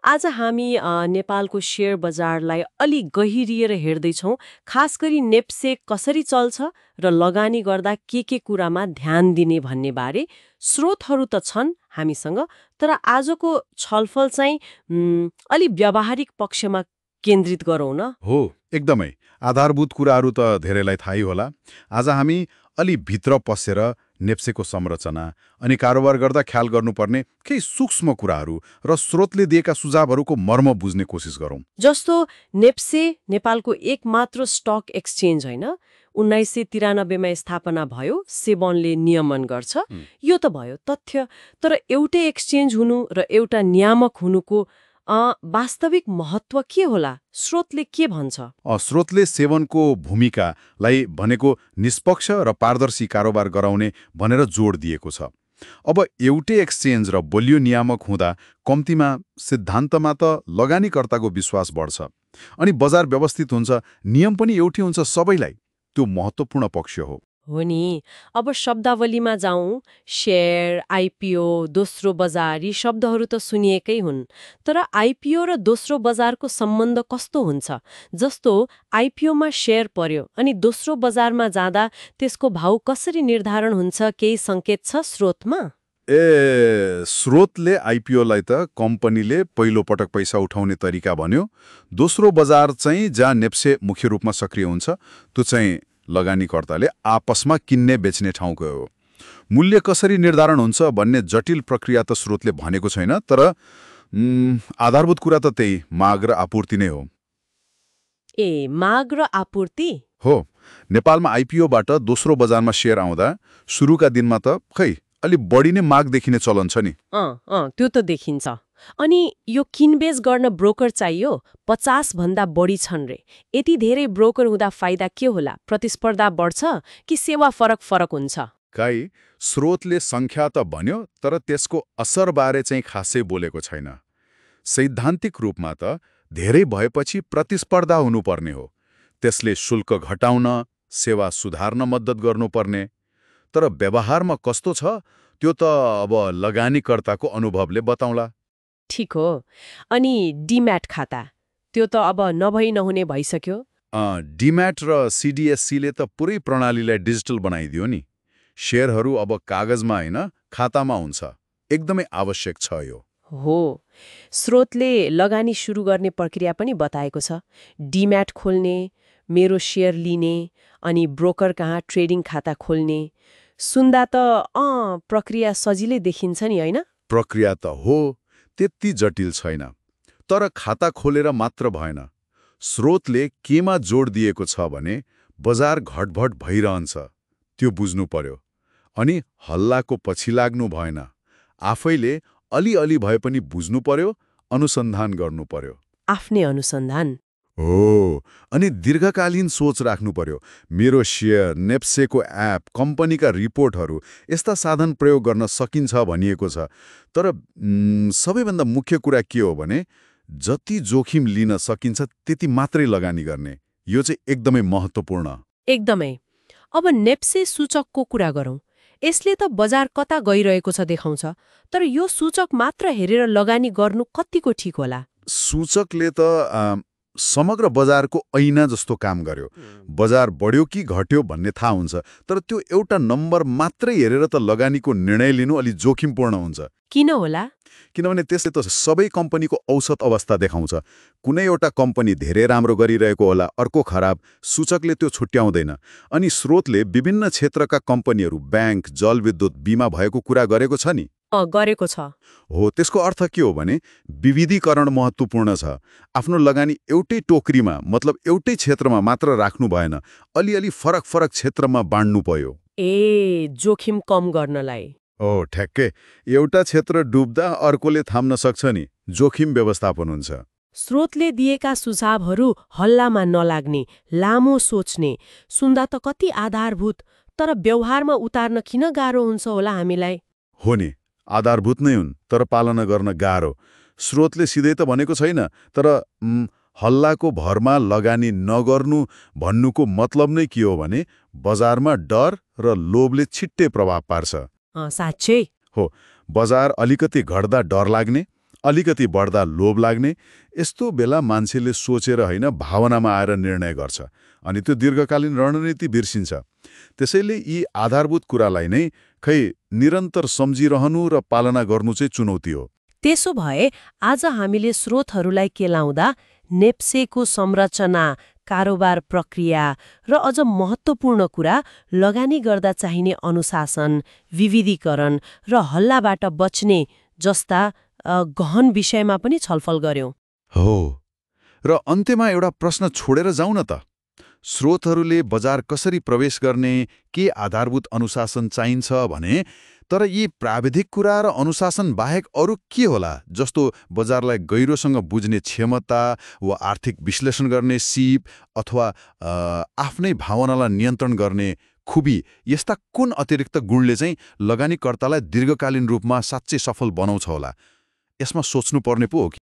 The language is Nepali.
आज हामी नेपालको शेयर बजारलाई अलि गहिरिएर हेर्दैछौँ, खास गरी नेप्से कसरी चल्छ र लगानी गर्दा के कुरामा ध्यान दिने भन्ने बारे। स्रोतहरू त छन् हामीसँग, तर आजको छलफल चाहिँ अलि व्यावहारिक पक्षमा केन्द्रित गरौँ न। हो, एकदमै आधारभूत कुराहरू त धेरैलाई थाहै होला। आज हामी अलि भित्र पसेर नेप्सेको संरचना अनि कारोबार गर्दा ख्याल गर्नुपर्ने केही सूक्ष्म कुराहरू र स्रोतले दिएका सुझावहरूको मर्म बुझ्ने कोसिस गरौँ। जस्तो नेप्से नेपालको एकमात्र स्टक एक्सचेन्ज होइन, 1993मा स्थापना भयो, सेबनले नियमन गर्छ। यो त भयो तथ्य, तर एउटै एक्सचेन्ज हुनु र एउटा नियामक हुनुको वास्तविक महत्व के होला? स्रोतले के भन्छ? स्रोतले सेबनको भूमिकालाई भनेको निष्पक्ष र पारदर्शी कारोबार गराउने भनेर जोड दिएको छ। अब एउटै एक्सचेन्ज र बलियो नियामक हुँदा कम्तीमा सिद्धान्तमा त लगानीकर्ताको विश्वास बढ्छ अनि बजार व्यवस्थित हुन्छ, नियम पनि एउटै हुन्छ सबैलाई। त्यो महत्त्वपूर्ण पक्ष हो। हो नि। अब शब्दावलीमा जाउँ, शेयर, आइपिओ, दोस्रो बजार, यी शब्दहरू त सुनिएकै हुन्। तर आइपिओ र दोस्रो बजारको सम्बन्ध कस्तो हुन्छ? जस्तो आइपिओमा शेयर पर्यो अनि दोस्रो बजारमा जाँदा त्यसको भाउ कसरी निर्धारण हुन्छ, केही सङ्केत छ स्रोतमा? स्रोतले आइपिओलाई त कम्पनीले पहिलो पटक पैसा उठाउने तरिका भन्यो। दोस्रो बजार चाहिँ जहाँ नेप्से मुख्य रूपमा सक्रिय हुन्छ, त्यो चाहिँ लगानीकर्ताले आपसमा किन्ने बेच्ने ठाउँको हो। मूल्य कसरी निर्धारण हुन्छ भन्ने जटिल प्रक्रिया त स्रोतले भनेको छैन, तर आधारभूत कुरा त त्यही माग र आपूर्ति नै हो। माग र आपूर्ति? हो। नेपालमा आइपिओबाट दोस्रो बजारमा शेयर आउँदा सुरुका दिनमा त खै अलि बढी नै माग देखिने चलन छ नि। त्यो त देखिन्छ। अनि यो किनबेच गर्न ब्रोकर चाहियो, 50 भन्दा बढी छन् रे। यति धेरै ब्रोकर हुँदा फाइदा के होला? प्रतिस्पर्धा बढ्छ कि सेवा फरक हुन्छ? काई स्रोतले संख्या त भन्यो, तर त्यसको असरबारे चाहिँ खासै बोलेको छैन। सैद्धान्तिक रूपमा त धेरै भएपछि प्रतिस्पर्धा हुनुपर्ने हो। त्यसले शुल्क घटाउन, सेवा सुधार्न मद्दत गर्नुपर्ने। तर व्यवहारमा कस्तो छ त्यो त अब लगानीकर्ताको अनुभवले बताउँला। ठिक हो। अनि डिम्याट खाता, त्यो त अब नभई नहुने भइसक्यो। डिम्याट र सिडिएससीले त पुरै प्रणालीलाई डिजिटल बनाइदियो नि। शेयरहरू अब कागजमा होइन, खातामा हुन्छ। एकदमै आवश्यक छ यो। हो। स्रोतले लगानी सुरु गर्ने प्रक्रिया पनि बताएको छ। डिम्याट खोल्ने, मेरो शेयर लिने, अनि ब्रोकर कहाँ ट्रेडिङ खाता खोल्ने। सुन्दा त प्रक्रिया सजिलै देखिन्छ नि, होइन? प्रक्रिया त हो, त्यति जटिल छैन। तर खाता खोलेर मात्र भएन। स्रोतले केमा जोड दिएको छ भने बजार घटबढ भइरहन्छ, त्यो बुझ्नु पर्यो। अनि हल्लाको पछि लाग्नु भएन। आफैले अलिअलि भए पनि बुझ्नु पर्यो, अनुसन्धान गर्नु पर्यो। आफ्नै अनुसन्धान हो। अनि दीर्घकालीन सोच राख्नु पर्यो। मेरो शेयर, नेप्सेको एप, कम्पनीका रिपोर्टहरू, यस्ता साधन प्रयोग गर्न सकिन्छ भनिएको छ। तर सबैभन्दा मुख्य कुरा के हो भने जति जोखिम लिन सकिन्छ त्यति मात्रै लगानी गर्ने। यो चाहिँ एकदमै महत्त्वपूर्ण। एकदमै। अब नेप्से सूचकको कुरा गरौँ। यसले त बजार कता गइरहेको छ देखाउँछ, तर यो सूचक मात्र हेरेर लगानी गर्नु कतिको ठिक होला? सूचकले त समग्र बजारको ऐना जस्तो काम गर्यो। बजार बढ्यो कि घट्यो भन्ने थाहा हुन्छ, तर त्यो एउटा नम्बर मात्रै हेरेर त लगानीको निर्णय लिनु अलि जोखिमपूर्ण हुन्छ। किन होला? किनभने त्यसले त सबै कम्पनीको औसत अवस्था देखाउँछ। कुनै एउटा कम्पनी धेरै राम्रो गरिरहेको होला, अर्को खराब, सूचकले त्यो छुट्याउँदैन। अनि स्रोतले विभिन्न क्षेत्रका कम्पनीहरू, ब्याङ्क, जलविद्युत, बीमा भएको कुरा गरेको छ नि। गरेको छ। हो, त्यसको अर्थ के हो भने विविधीकरण महत्त्वपूर्ण छ। आफ्नो लगानी एउटै टोकरीमा, मतलब एउटै क्षेत्रमा मात्र राख्नु भएन, अलिअलि फरक क्षेत्रमा बाँड्नु पर्यो। जोखिम कम गर्नलाई। ठ्याक्कै। एउटा क्षेत्र डुब्दा अर्कोले थाम्न सक्छ नि, जोखिम व्यवस्थापन हुन्छ। स्रोतले दिएका सुझावहरू हल्लामा नलाग्ने, लामो सोच्ने, सुन्दा त कति आधारभूत, तर व्यवहारमा उतार्न किन गाह्रो हुन्छ होला हामीलाई? हो नि, आधारभूत नै हुन्, तर पालना गर्न गाह्रो। स्रोतले सिधै त भनेको छैन, तर हल्लाको भरमा लगानी नगर्नु भन्नुको मतलब नै के हो भने बजारमा डर र लोभले छिट्टै प्रभाव पार्छ। साँच्चै? हो, बजार अलिकति घट्दा डर लाग्ने, अलिकति बढ्दा लोभ लाग्ने, यस्तो बेला मान्छेले सोचेर होइन भावनामा आएर निर्णय गर्छ अनि त्यो दीर्घकालीन रणनीति बिर्सिन्छ। त्यसैले यी आधारभूत कुरालाई नै खै निरन्तर सम्झिरहनु र पालना गर्नु चाहिँ चुनौती हो। त्यसो भए आज हामीले स्रोतहरूलाई केलाउँदा नेप्सेको संरचना, कारोबार प्रक्रिया र अझ महत्त्वपूर्ण कुरा लगानी गर्दा चाहिने अनुशासन, विविधीकरण र हल्लाबाट बच्ने जस्ता गहन विषयमा पनि छलफल गर्यौं। हो, र अन्त्यमा एउटा प्रश्न छोडेर जाउँ न त। स्रोतहरूले बजार कसरी प्रवेश गर्ने, के आधारभूत अनुशासन चाहिन्छ भने, तर यी प्राविधिक कुरा र अनुशासन बाहेक अरू के होला, जस्तो बजारलाई गहिरोसँग बुझ्ने क्षमता वा आर्थिक विश्लेषण गर्ने सिप अथवा आफ्नै भावनालाई नियन्त्रण गर्ने खुबी, यस्ता कुन अतिरिक्त गुणले चाहिँ लगानीकर्तालाई दीर्घकालीन रूपमा साँच्चै सफल बनाउँछ होला? यसमा सोच्नुपर्ने पो हो कि